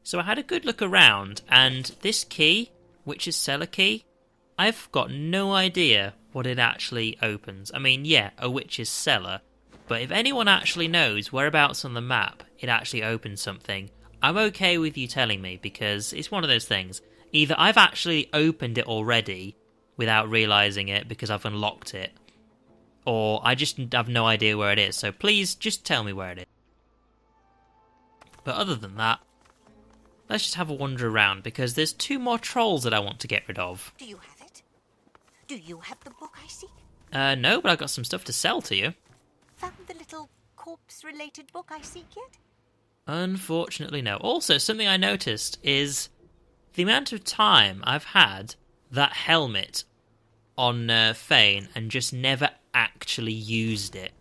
So I had a good look around, and this key, which is cellar key, I've got no idea what it actually opens. I mean, yeah, a witch's cellar, but if anyone actually knows whereabouts on the map it actually opens something, I'm okay with you telling me, because it's one of those things. Either I've actually opened it already without realising it because I've unlocked it, or I just have no idea where it is, so please just tell me where it is. But other than that, let's just have a wander around, because there's 2 more trolls that I want to get rid of. Do you have it? Do you have the book I seek? No, but I've got some stuff to sell to you. Found the little corpse-related book I seek yet? Unfortunately, no. Also, something I noticed is the amount of time I've had that helmet on Fane and just never actually used it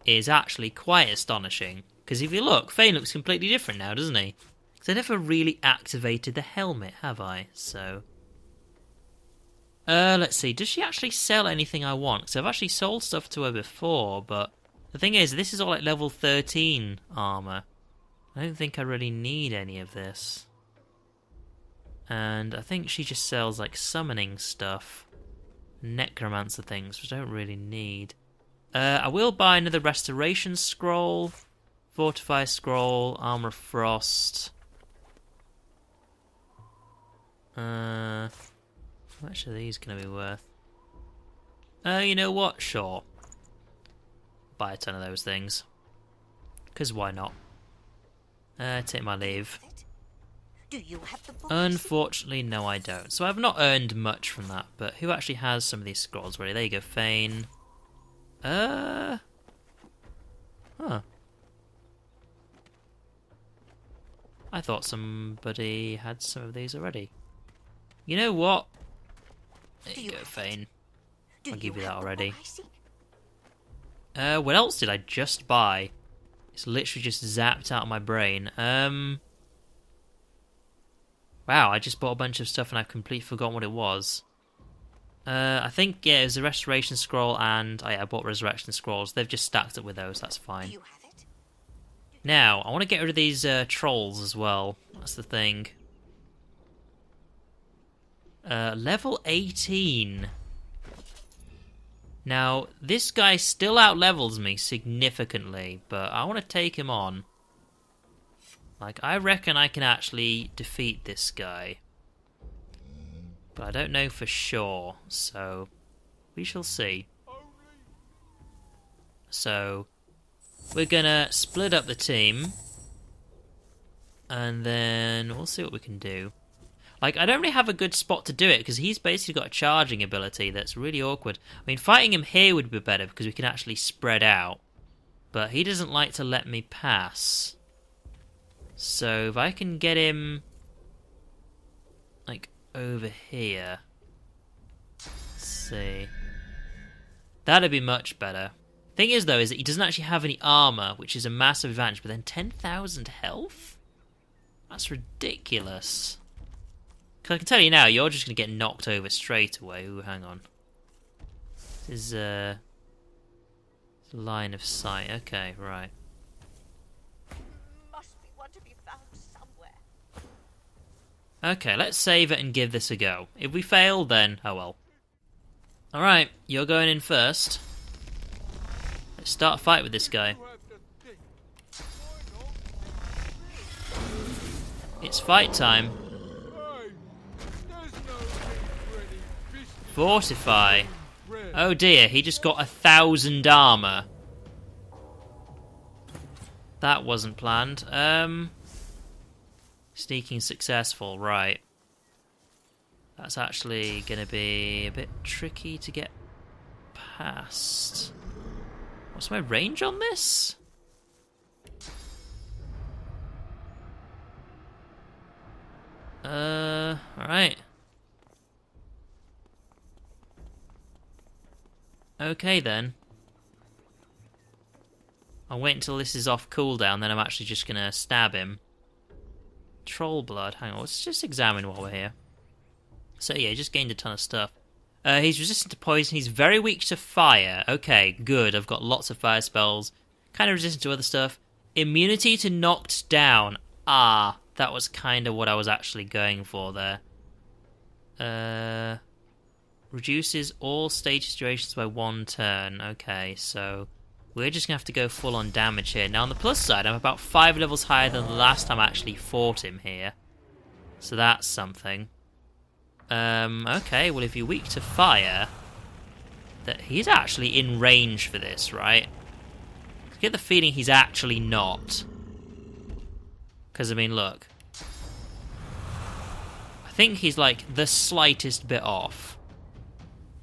is actually quite astonishing. Because if you look, Fane looks completely different now, doesn't he? Because I never really activated the helmet, have I? So, let's see. Does she actually sell anything I want? Because I've actually sold stuff to her before, but the thing is, this is all like level 13 armour. I don't think I really need any of this. And I think she just sells like summoning stuff, necromancer things, which I don't really need. I will buy another restoration scroll, fortify scroll, armor of frost. How much are these going to be worth? You know what? Sure. Buy a ton of those things. Because why not? Take my leave. Do you have the book? Unfortunately, no, I don't. So I've not earned much from that, but who actually has some of these scrolls ready? There you go, Fane. Huh. I thought somebody had some of these already. You know what? There you go, Fane. I'll give you that already. What else did I just buy? It's literally just zapped out of my brain. Wow, I just bought a bunch of stuff and I've completely forgotten what it was. I think, yeah, it was a restoration scroll and I bought resurrection scrolls. They've just stacked up with those, that's fine. Do you have it? Now, I want to get rid of these trolls as well. That's the thing. Level 18. Now, this guy still out-levels me significantly, but I want to take him on. Like, I reckon I can actually defeat this guy. But I don't know for sure, so we shall see. So, we're gonna split up the team, and then we'll see what we can do. Like, I don't really have a good spot to do it, because he's basically got a charging ability that's really awkward. I mean, fighting him here would be better, because we can actually spread out. But he doesn't like to let me pass. So, if I can get him, like, over here. Let's see. That'd be much better. Thing is, though, is that he doesn't actually have any armor, which is a massive advantage. But then 10,000 health? That's ridiculous. Because I can tell you now, you're just going to get knocked over straight away. Ooh, hang on. This is, line of sight. Okay, right. Must be one to be found somewhere. Okay, let's save it and give this a go. If we fail, then oh well. Alright, you're going in first. Let's start a fight with this guy. It's fight time. Fortify. Oh dear, he just got 1,000 armor. That wasn't planned. Sneaking successful, right. That's actually going to be a bit tricky to get past. What's my range on this? Alright. Okay then. I'll wait until this is off cooldown, then I'm actually just gonna stab him. Troll blood, hang on, let's just examine while we're here. So yeah, he just gained a ton of stuff. He's resistant to poison, he's very weak to fire. Okay, good, I've got lots of fire spells. Kind of resistant to other stuff. Immunity to knocked down. Ah, that was kind of what I was actually going for there. Reduces all status durations by 1 turn. Okay, so we're just going to have to go full on damage here. Now, on the plus side, I'm about 5 levels higher than the last time I actually fought him here. So that's something. Okay, well, if you're weak to fire, that he's actually in range for this, right? I get the feeling he's actually not. Because, I mean, look. I think he's, like, the slightest bit off.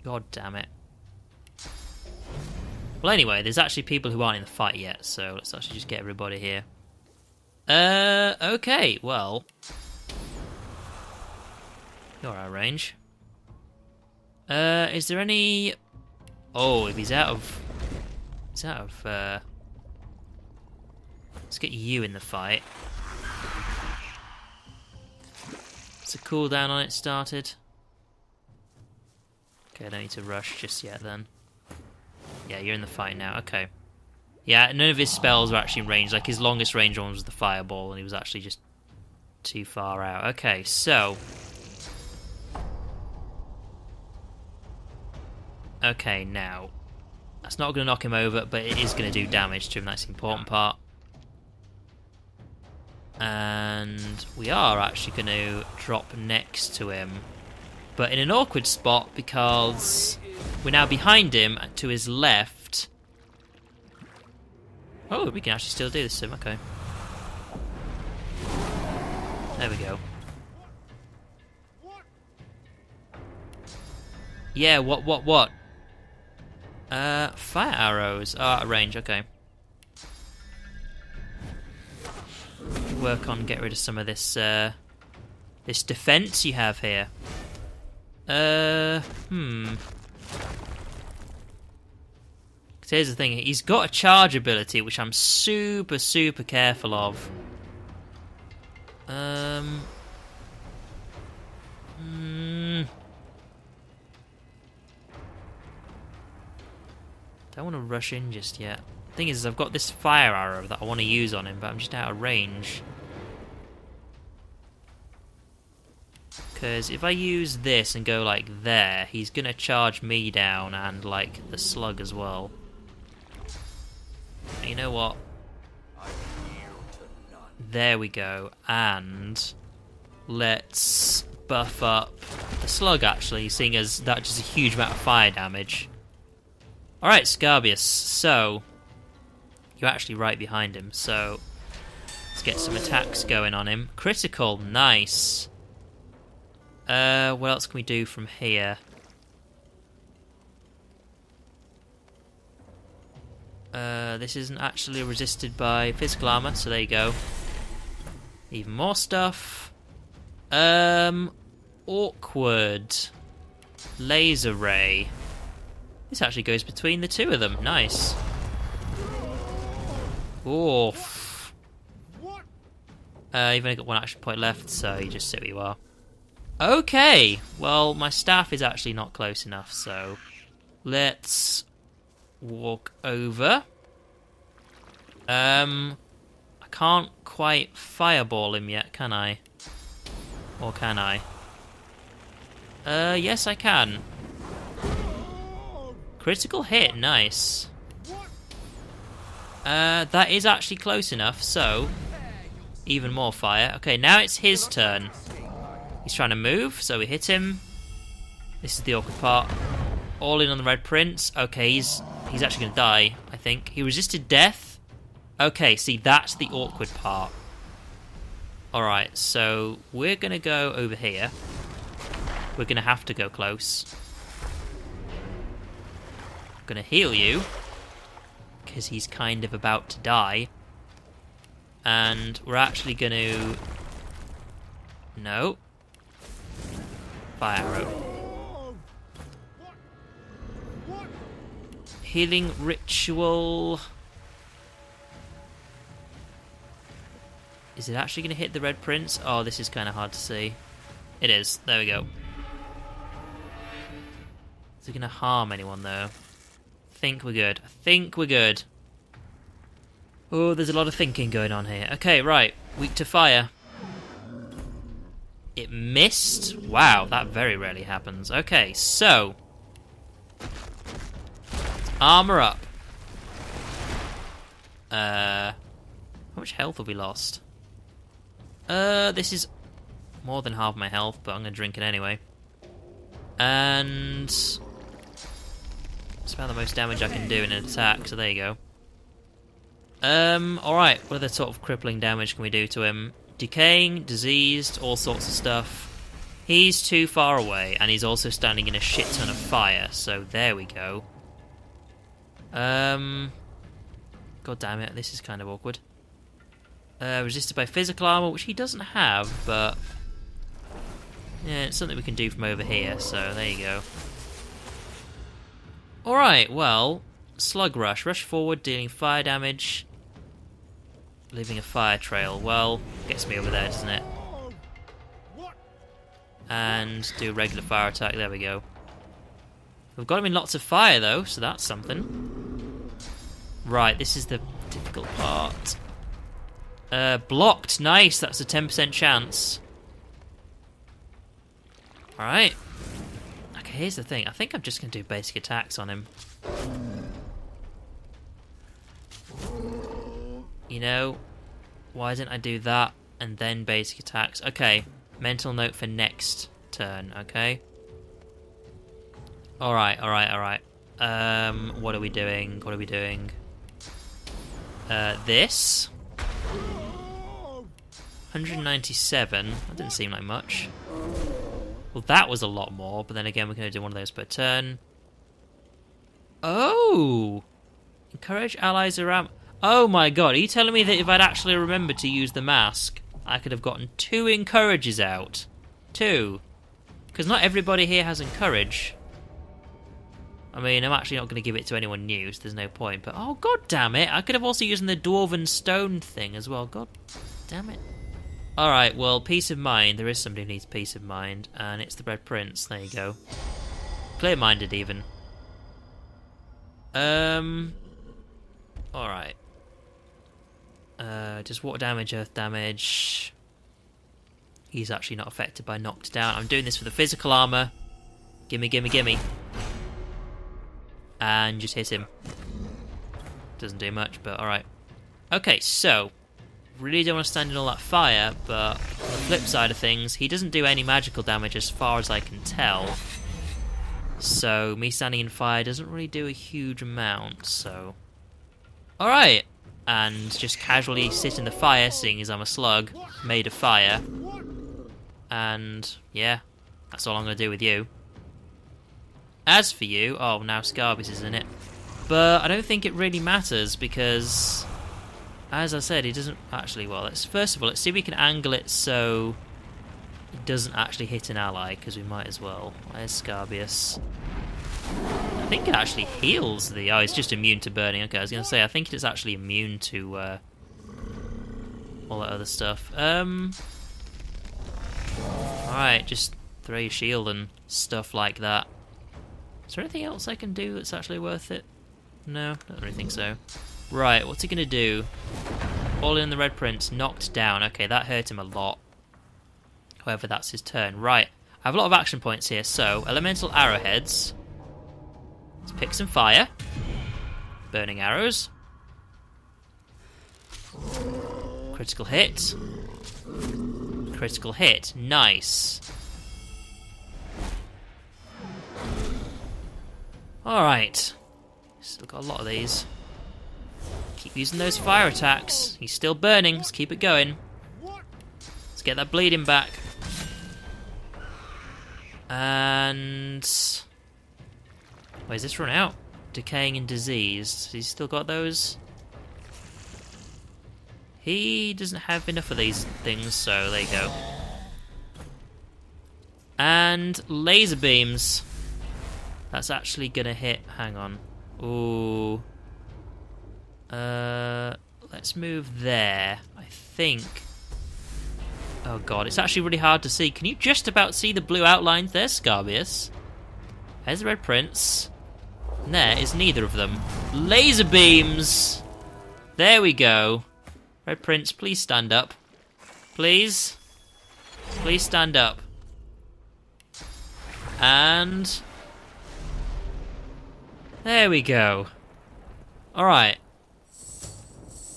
God damn it. Well, anyway, there's actually people who aren't in the fight yet, so let's actually just get everybody here. Okay, well... You're out of range. Is there any... Oh, if he's out of... He's out of, Let's get you in the fight. Is the cooldown on it started? Okay, I don't need to rush just yet then. Yeah, you're in the fight now, okay. Yeah, none of his spells were actually in range. Like, his longest range one was the fireball, and he was actually just too far out. Okay, so... Okay, now... That's not going to knock him over, but it is going to do damage to him. That's the important part. And we are actually going to drop next to him. But in an awkward spot, because we're now behind him to his left. Oh, we can actually still do this to him, okay. There we go. Yeah, what? Fire arrows. Oh, out of range, okay. Work on get rid of some of this, this defense you have here. So here's the thing, he's got a charge ability, which I'm super careful of. Don't want to rush in just yet. The thing is, I've got this fire arrow that I want to use on him, but I'm just out of range. Because if I use this and go like there, he's going to charge me down and like the slug as well. You know what? There we go. And let's buff up the slug actually, seeing as that does a huge amount of fire damage. Alright, Scarbeus, so you're actually right behind him, so let's get some attacks going on him. Critical, nice. What else can we do from here? This isn't actually resisted by physical armor, so there you go. Even more stuff. Awkward. Laser ray. This actually goes between the two of them. Nice. Oof. You've only got 1 action point left, so you just sit where you are. Okay. Well, my staff is actually not close enough, so let's walk over. I can't quite fireball him yet, can I? Or can I? Yes, I can. Critical hit, nice. That is actually close enough, so even more fire. Okay, now it's his turn. He's trying to move, so we hit him. This is the awkward part. All in on the Red Prince. Okay, he's actually going to die, I think. He resisted death. Okay, see, that's the awkward part. Alright, so we're going to go over here. We're going to have to go close. I'm going to heal you, because he's kind of about to die. And we're actually going to... No. Fire arrow. Healing ritual. Is it actually going to hit the Red Prince? Oh, this is kind of hard to see. It is. There we go. Is it going to harm anyone, though? I think we're good. I think we're good. Oh, there's a lot of thinking going on here. Okay, right. Weak to fire. It missed? Wow, that very rarely happens. Okay, so... armor up. How much health have we lost? This is more than half my health, but I'm going to drink it anyway. And... it's about the most damage I can do in an attack, so there you go. Alright, what other sort of crippling damage can we do to him? Decaying, diseased, all sorts of stuff. He's too far away, and he's also standing in a shit ton of fire, so there we go. God damn it, this is kind of awkward. Resisted by physical armor, which he doesn't have, but... yeah, it's something we can do from over here, so there you go. Alright, well, Slug Rush. Rush forward, dealing fire damage. Leaving a fire trail. Well, gets me over there, doesn't it? And do a regular fire attack. There we go. We've got him in lots of fire, though, so that's something. Right, this is the difficult part. Blocked. Nice, that's a 10% chance. Alright. Okay, here's the thing. I think I'm just going to do basic attacks on him. You know, why didn't I do that and then basic attacks? Okay, mental note for next turn, okay? Alright. What are we doing? This? 197. That didn't seem like much. Well, that was a lot more, but then again, we're going to do one of those per turn. Oh! Encourage allies around... oh my god, are you telling me that if I'd actually remembered to use the mask, I could have gotten 2 encourages out? 2. Because not everybody here has encourage. I mean, I'm actually not going to give it to anyone new, so there's no point, but oh god damn it, I could have also used the dwarven stone thing as well, god damn it. Alright, well, peace of mind, there is somebody who needs peace of mind, and it's the Red Prince, there you go. Clear-minded even. Alright. Just water damage, earth damage. He's actually not affected by knocked down. I'm doing this for the physical armor. Gimme. And just hit him. Doesn't do much, but alright. Okay, so... really don't want to stand in all that fire, but on the flip side of things, he doesn't do any magical damage as far as I can tell. So me standing in fire doesn't really do a huge amount, so... alright! And just casually sit in the fire, seeing as I'm a slug, made of fire. And, yeah, that's all I'm going to do with you. As for you... oh, now Scarbeus is in it. But I don't think it really matters, because... as I said, he doesn't actually... well, first of all, let's see if we can angle it so... it doesn't actually hit an ally, because we might as well. Where's Scarbeus? I think it actually heals the... oh, it's just immune to burning. Okay, I was going to say, I think it's actually immune to all that other stuff. Alright, just throw your shield and stuff like that. Is there anything else I can do that's actually worth it? No, I don't really think so. Right, what's he going to do? All in the Red Prince, knocked down. Okay, that hurt him a lot. However, that's his turn. Right, I have a lot of action points here. So, elemental arrowheads. Let's pick some fire. Burning arrows. Critical hit. Critical hit. Nice. Alright. Still got a lot of these. Keep using those fire attacks. He's still burning. Let's keep it going. Let's get that bleeding back. And... where's this run out? Decaying and diseased. He's still got those? He doesn't have enough of these things, so there you go. And laser beams. That's actually gonna hit... hang on. Ooh. Let's move there. I think... oh god, it's actually really hard to see. Can you just about see the blue outlines? There's Scarbeus. There's the Red Prince. And there is neither of them. Laser beams! There we go. Red Prince, please stand up. Please. Please stand up. And... there we go. Alright.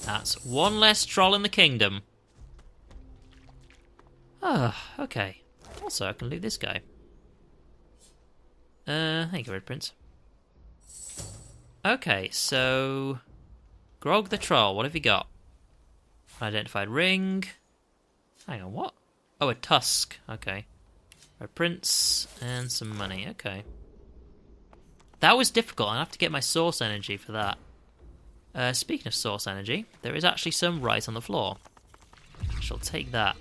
That's one less troll in the kingdom. Ah, okay. Also, I can loot this guy. Thank you, Red Prince. Okay, so... Grog the Troll, what have you got? Unidentified ring. Hang on, what? Oh, a tusk. Okay. Red Prince, and some money. Okay. That was difficult. I'll have to get my source energy for that. Speaking of source energy, there is actually some right on the floor. I shall take that.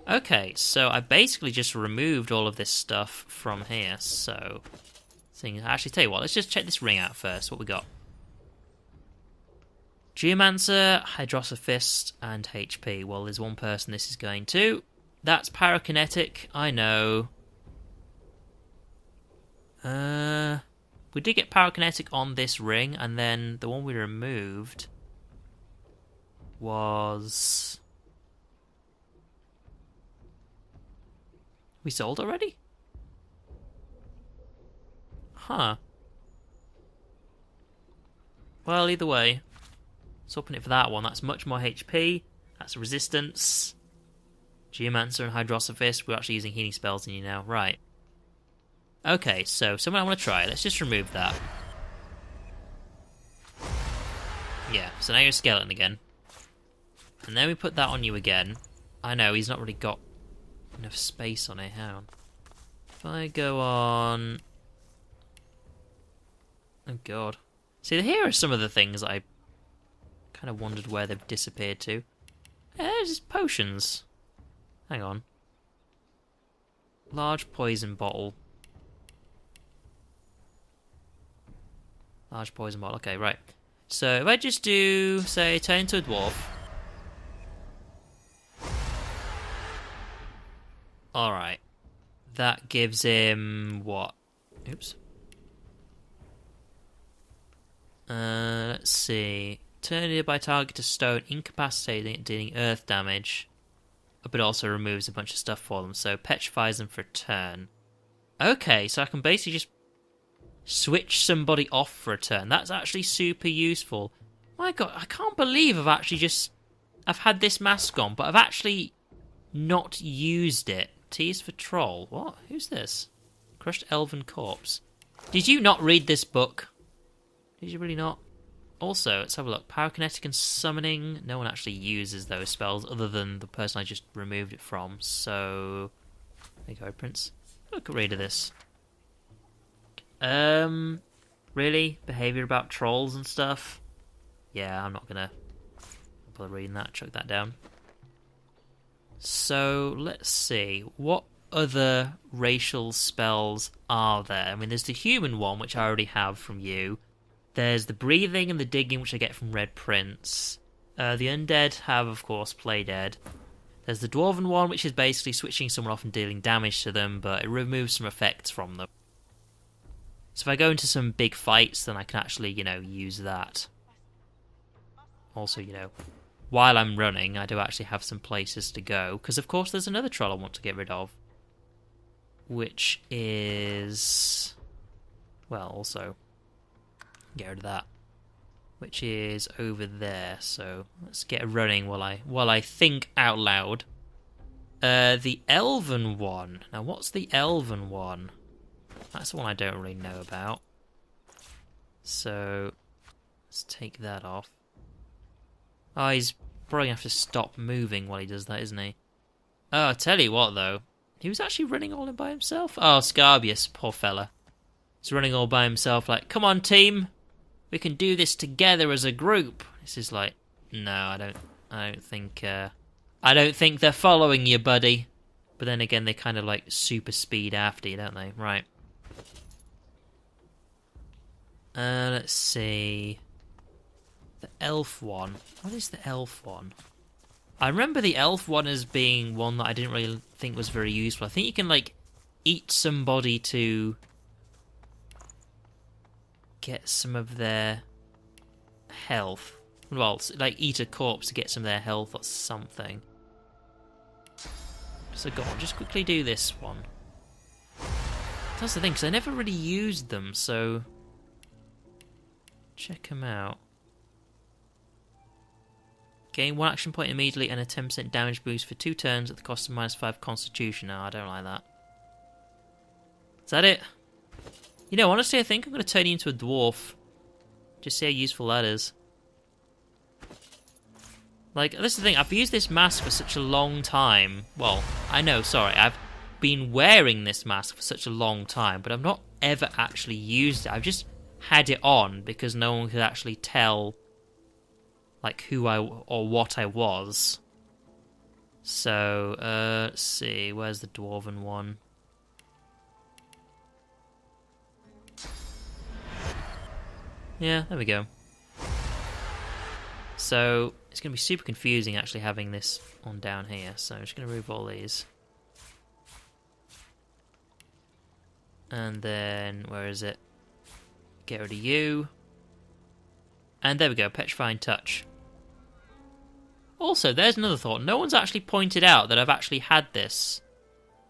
Okay, so I basically just removed all of this stuff from here, so... Actually, tell you what, let's just check this ring out first. What we got? Geomancer, Hydrosophist, and HP. Well, there's one person this is going to. That's pyrokinetic, I know. We did get pyrokinetic on this ring, and then the one we removed was... we sold already? Huh. Well, either way, let's open it for that one. That's much more HP. That's resistance. Geomancer and Hydrosophist. We're actually using healing spells in you now. Right. Okay, so someone I want to try. Let's just remove that. Yeah, so now you're a skeleton again. And then we put that on you again. I know, he's not really got enough space on it. How? If I go on... oh god. See, here are some of the things I kind of wondered where they've disappeared to. There's just potions. Hang on. Large poison bottle. Large poison bottle. Okay, right. So if I just do, say, turn into a dwarf. Alright. That gives him what? Oops. Let's see. Turn by target to stone, incapacitating, dealing earth damage. But also removes a bunch of stuff for them. So petrifies them for a turn. Okay, so I can basically just switch somebody off for a turn. That's actually super useful. My god, I can't believe I've had this mask on, but I've actually not used it. T is for troll. What? Who's this? Crushed elven corpse. Did you not read this book? Did you really not? Also, let's have a look. Pyrokinetic and summoning. No one actually uses those spells other than the person I just removed it from. So, there you go, Prince. Look at read of this. Really? Behavior about trolls and stuff? Yeah, I'm not gonna bother reading that. Chuck that down. So, let's see. What other racial spells are there? I mean, there's the human one, which I already have from you. There's the breathing and the digging, which I get from Red Prince. The undead have, of course, Play Dead. There's the dwarven one, which is basically switching someone off and dealing damage to them, but it removes some effects from them. So if I go into some big fights, then I can actually, use that. Also, while I'm running, I do actually have some places to go, because of course there's another troll I want to get rid of. Which is... well, also... get rid of that. Which is over there, so let's get running while I think out loud. The elven one. Now what's the elven one? That's the one I don't really know about. So let's take that off. Oh, he's probably gonna have to stop moving while he does that, isn't he? Oh, I'll tell you what though. He was actually running all in by himself. Oh, Scarbeus, poor fella. He's running all by himself like, come on team! We can do this together as a group. This is like, no, I don't think they're following you, buddy. But then again, they kind of like super speed after you, don't they? Right. Let's see. The elf one. What is the elf one? I remember the elf one as being one that I didn't really think was very useful. I think you can like eat somebody to get some of their health. Well, like eat a corpse to get some of their health or something. So go on, just quickly do this one. That's the thing, because I never really used them, so... check them out. Gain 1 action point immediately and a 10% damage boost for 2 turns at the cost of -5 constitution. No, I don't like that. Is that it? You know, honestly, I think I'm going to turn you into a dwarf. Just see how useful that is. Like, this is the thing, I've used this mask for such a long time. Well, I know, sorry, I've been wearing this mask for such a long time, but I've not ever actually used it. I've just had it on because no one could actually tell, like, who I or what I was. So, let's see, where's the dwarven one? Yeah, there we go. So, it's going to be super confusing actually having this on down here. So, I'm just going to remove all these. And then, where is it? Get rid of you. And there we go, Petrifying Touch. Also, there's another thought. No one's actually pointed out that I've actually had this.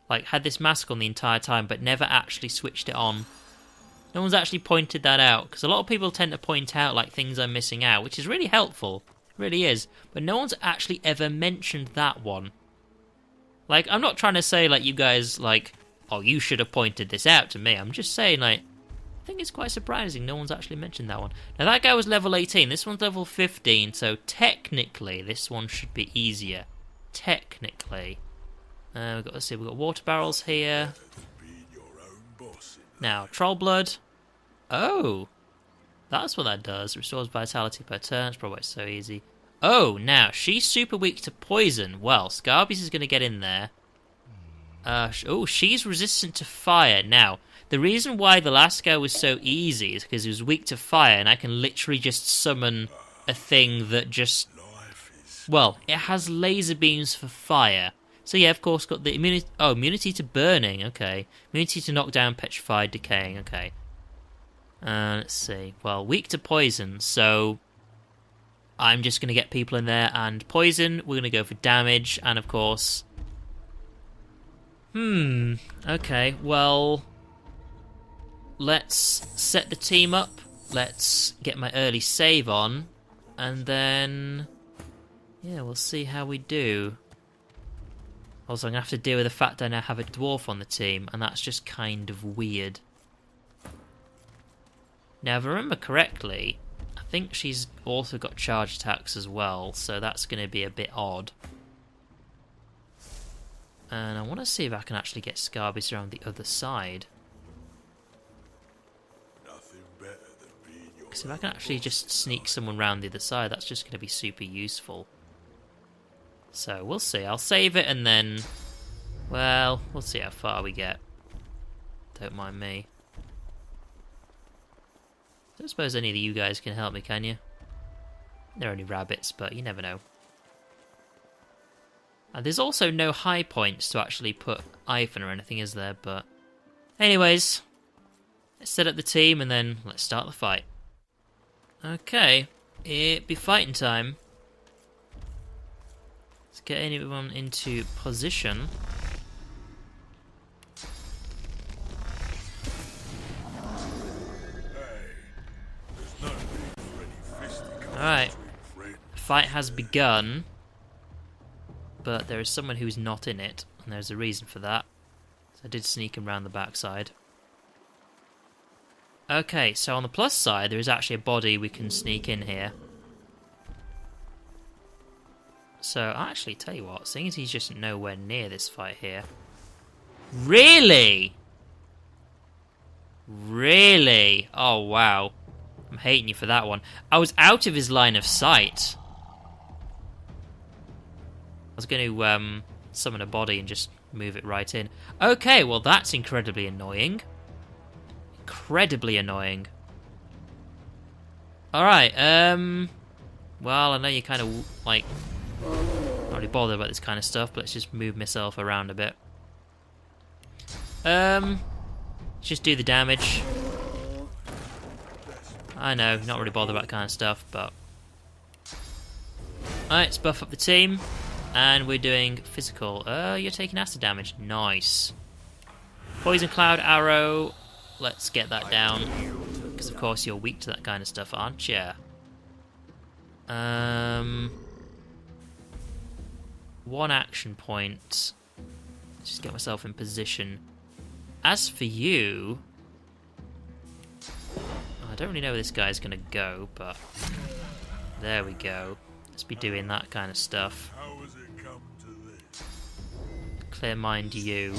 Like, had this mask on the entire time, but never actually switched it on. No one's actually pointed that out, because a lot of people tend to point out like things I'm missing out, which is really helpful. It really is. But no one's actually ever mentioned that one. Like, I'm not trying to say, like, you guys, like, oh, you should have pointed this out to me. I'm just saying, like, I think it's quite surprising no one's actually mentioned that one. Now, that guy was level 18. This one's level 15, so technically this one should be easier. Technically. Let's see, we've got water barrels here. Now, Troll Blood. Oh! That's what that does. Restores vitality per turn. It's probably so easy. Oh, now, she's super weak to poison. Well, Scarbeus is going to get in there. Oh, she's resistant to fire. Now, the reason why the last guy was so easy is because he was weak to fire, and I can literally just summon a thing that just... well, it has laser beams for fire. So yeah, of course, got the immunity... oh, immunity to burning, okay. Immunity to knockdown, petrified, decaying, okay. Let's see. Well, weak to poison, so... I'm just going to get people in there and poison. We're going to go for damage, and of course... okay, well... let's set the team up. Let's get my early save on. And then... yeah, we'll see how we do. Also, I'm going to have to deal with the fact that I now have a dwarf on the team, and that's just kind of weird. Now, if I remember correctly, I think she's also got charge attacks as well, so that's going to be a bit odd. And I want to see if I can actually get Scarbeus around the other side. Because if I can actually just sneak someone around the other side, that's just going to be super useful. So, we'll see. I'll save it and then... well, we'll see how far we get. Don't mind me. I don't suppose any of you guys can help me, can you? They're only rabbits, but you never know. And there's also no high points to actually put Iphone or anything, is there? But anyways, let's set up the team and then let's start the fight. Okay, it be fighting time. Let's get anyone into position. Alright, the fight has begun, but there is someone who's not in it, and there's a reason for that. So I did sneak him round the backside. Okay, so on the plus side, there is actually a body we can sneak in here. So, I'll actually tell you what, seeing as he's just nowhere near this fight here... really? Really? Oh, wow. I'm hating you for that one. I was out of his line of sight. I was going to summon a body and just move it right in. Okay, well that's incredibly annoying. Incredibly annoying. Alright, well, I know you kind of, like, not really bothered about this kind of stuff, but let's just move myself around a bit. Just do the damage. I know, not really bothered about that kind of stuff, but... alright, let's buff up the team. And we're doing physical. You're taking acid damage. Nice. Poison Cloud Arrow. Let's get that down. Because, of course, you're weak to that kind of stuff, aren't you? One action point. Just get myself in position. As for you... I don't really know where this guy's going to go, but... There we go. Let's be doing that kind of stuff. How has it come to this? Clear mind you.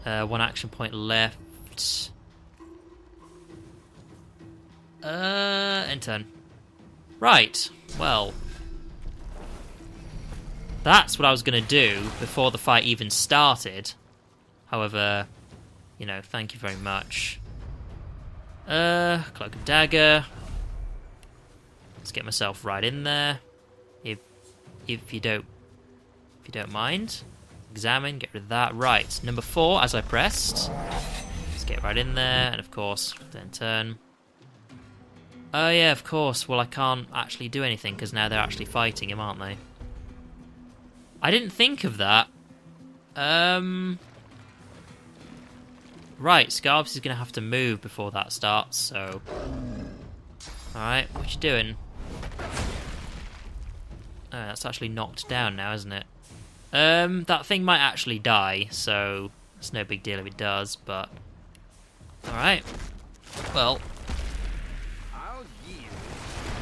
One action point left. End turn. Right, well. That's what I was going to do before the fight even started. However, you know, thank you very much. Cloak and Dagger. Let's get myself right in there. If you don't mind. Examine, get rid of that. Right, number 4 as I pressed. Let's get right in there, and of course, then turn. Oh yeah, of course. Well, I can't actually do anything because now they're actually fighting him, aren't they? I didn't think of that. Right, Scarbeus is going to have to move before that starts, so... Alright, what you doing? Oh, that's actually knocked down now, isn't it? That thing might actually die, so it's no big deal if it does, but... Alright. Well.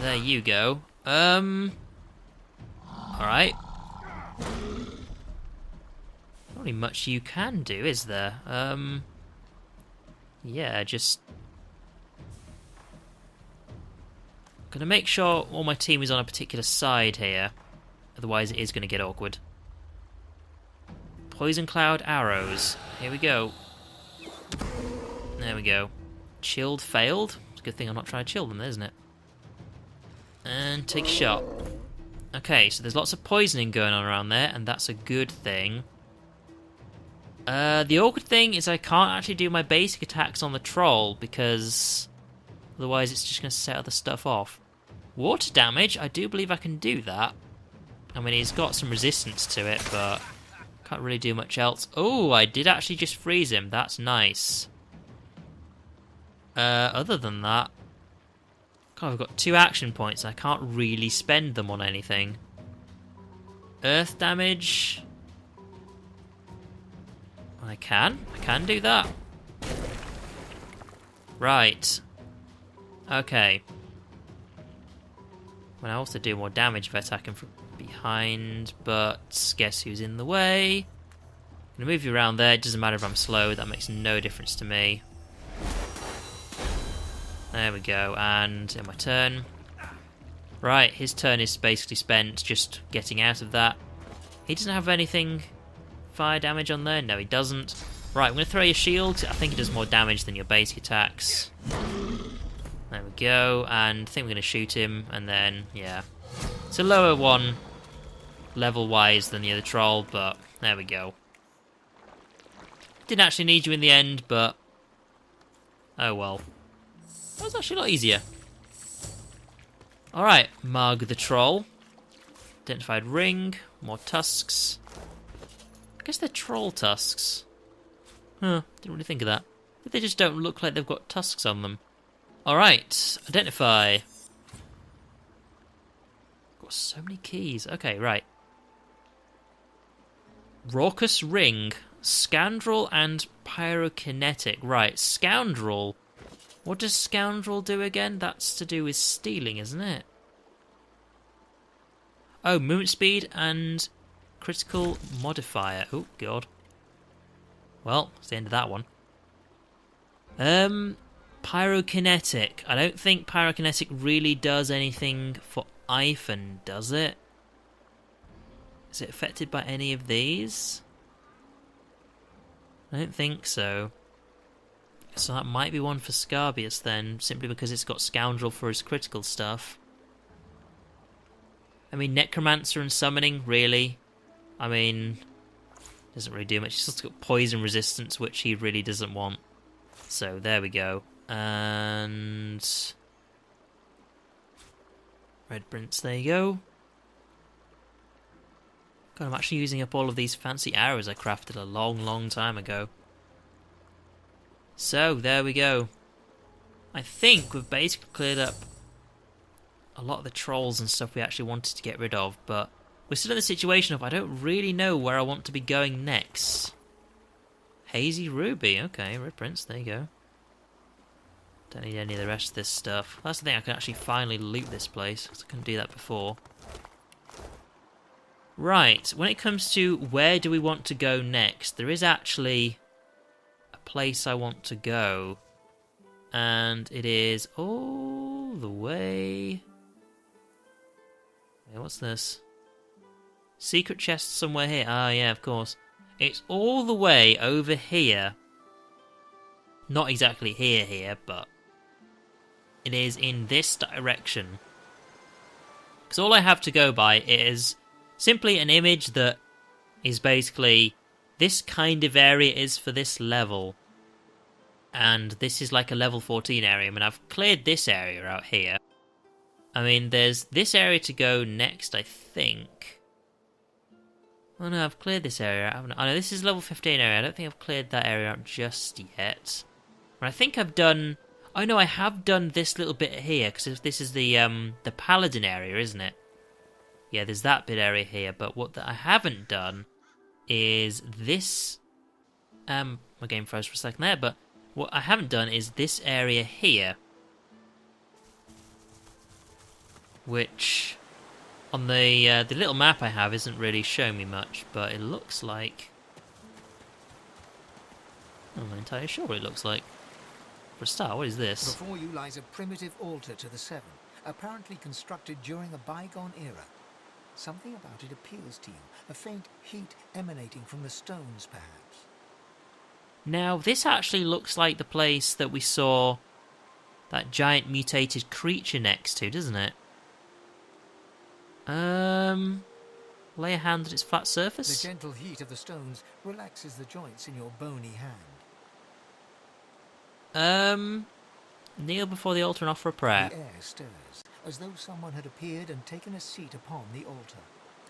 There you go. Alright. Not really much you can do, is there? Yeah, just... Gonna make sure all my team is on a particular side here. Otherwise it is gonna get awkward. Poison Cloud Arrows. Here we go. There we go. Chilled failed. It's a good thing I'm not trying to chill them, isn't it? And take a shot. Okay, so there's lots of poisoning going on around there, and that's a good thing. The awkward thing is I can't actually do my basic attacks on the troll, because otherwise it's just going to set other stuff off. Water damage, I do believe I can do that. I mean, he's got some resistance to it, but can't really do much else. Oh, I did actually just freeze him. That's nice. Other than that, God, I've got 2 action points. I can't really spend them on anything. Earth damage. I can do that. Right. Okay. Well, I also do more damage if I attack him from behind, but guess who's in the way? I'm gonna move you around there. It doesn't matter if I'm slow. That makes no difference to me. There we go, and in my turn. Right, his turn is basically spent just getting out of that. He doesn't have anything fire damage on there. No, he doesn't. Right, I'm going to throw your shield. I think it does more damage than your basic attacks. There we go, and I think we're going to shoot him, and then, yeah. It's a lower one, level-wise, than the other troll, but there we go. Didn't actually need you in the end, but... oh well. That was actually a lot easier. Alright, Marg the Troll. Identified ring, more tusks. I guess they're troll tusks. Huh, didn't really think of that. But they just don't look like they've got tusks on them. Alright, identify. Got so many keys. Okay, right. Raucous ring, scoundrel and pyrokinetic. Right, scoundrel. What does scoundrel do again? That's to do with stealing, isn't it? Oh, movement speed and critical modifier. Oh, God. Well, that's the end of that one. Pyrokinetic. I don't think pyrokinetic really does anything for Iphon, does it? Is it affected by any of these? I don't think so. So that might be one for Scarbeus then, simply because it's got Scoundrel for his critical stuff. I mean, Necromancer and Summoning, really? I mean, doesn't really do much. He's just got Poison Resistance, which he really doesn't want. So, there we go. And... Red Prince, there you go. God, I'm actually using up all of these fancy arrows I crafted a long time ago. So, there we go. I think we've basically cleared up a lot of the trolls and stuff we actually wanted to get rid of, but we're still in the situation of I don't really know where I want to be going next. Hazy Ruby, okay, reprints, there you go. Don't need any of the rest of this stuff. That's the thing, I can actually finally loot this place, because I couldn't do that before. Right, when it comes to where do we want to go next, there is actually a place I want to go. And it is all the way... Hey, what's this? Secret chest somewhere here. Ah, yeah, of course. It's all the way over here. Not exactly here, but it is in this direction. Because all I have to go by is simply an image that is basically this kind of area is for this level. And this is like a level 14 area. I mean, I've cleared this area out here. I mean, there's this area to go next, I think. Oh no, I've cleared this area. I know this is level 15 area. I don't think I've cleared that area out just yet. But I think I've done... Oh no, I have done this little bit here, because this is the Paladin area, isn't it? Yeah, there's that bit area here, but what I haven't done is this... my game froze for a second there, but what I haven't done is this area here. Which, on the little map I have, isn't really showing me much, but it looks like... I'm not entirely sure what it looks like. For a start, what is this? Before you lies a primitive altar to the Seven, apparently constructed during a bygone era. Something about it appeals to you, a faint heat emanating from the stones, perhaps. Now, this actually looks like the place that we saw that giant mutated creature next to, doesn't it? Lay a hand on its flat surface? The gentle heat of the stones relaxes the joints in your bony hand. Kneel before the altar and offer a prayer. The air stirs, as though someone had appeared and taken a seat upon the altar.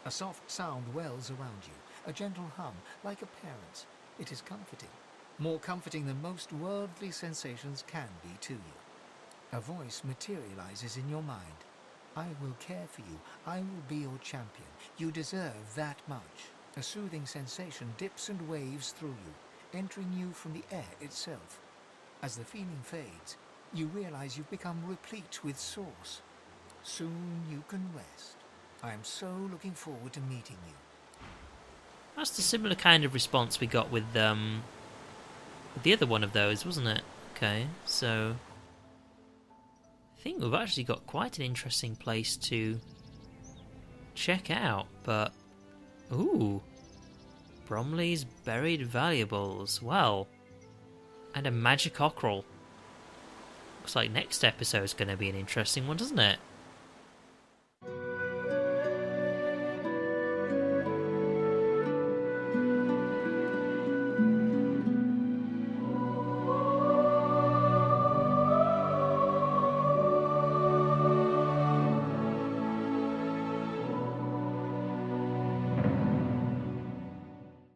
A soft sound wells around you, a gentle hum, like a parent's. It is comforting. More comforting than most worldly sensations can be to you. A voice materializes in your mind. I will care for you. I will be your champion. You deserve that much. A soothing sensation dips and waves through you, entering you from the air itself. As the feeling fades, you realize you've become replete with source. Soon you can rest. I am so looking forward to meeting you. That's the similar kind of response we got with the other one of those, wasn't it? Okay, so I think we've actually got quite an interesting place to check out, but ooh, Bromley's buried valuables. Well, and a magic ockerel. Looks like next episode's going to be an interesting one, doesn't it?